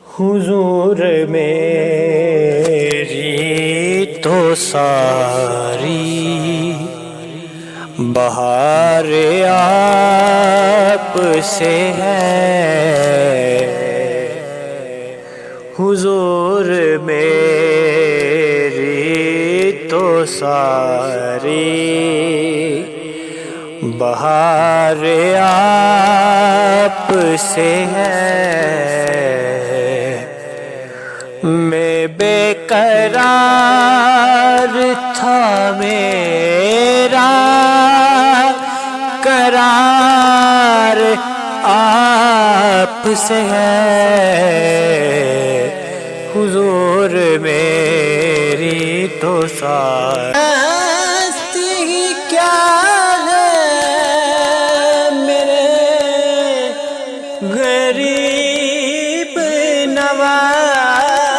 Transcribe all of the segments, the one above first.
حضور میری تو ساری بہار آپ سے ہے، حضور میری تو ساری بہار آپ سے ہے۔ میں بے قرار تھا، میرا قرار آپ سے ہے، حضور میری تو ساری کیا ہے میرے غریب نواز،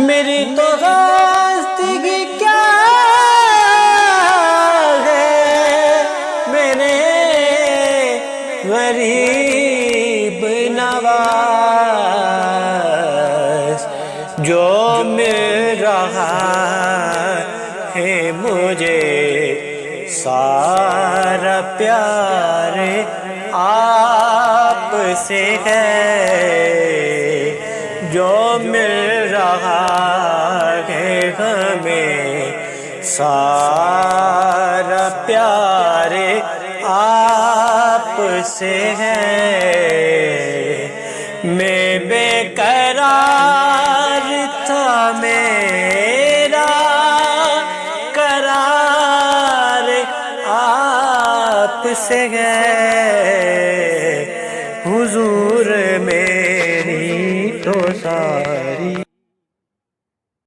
میری تو ہستی کیا ہے میرے غریب نواز، جو مل رہا ہے مجھے سارا پیار آپ سے ہے، جو مل رہا ہے ہمیں سارا پیار آپ سے ہے۔ میں بے قرار تھا، میرا قرار آپ سے ہے، حضور میری تو ساری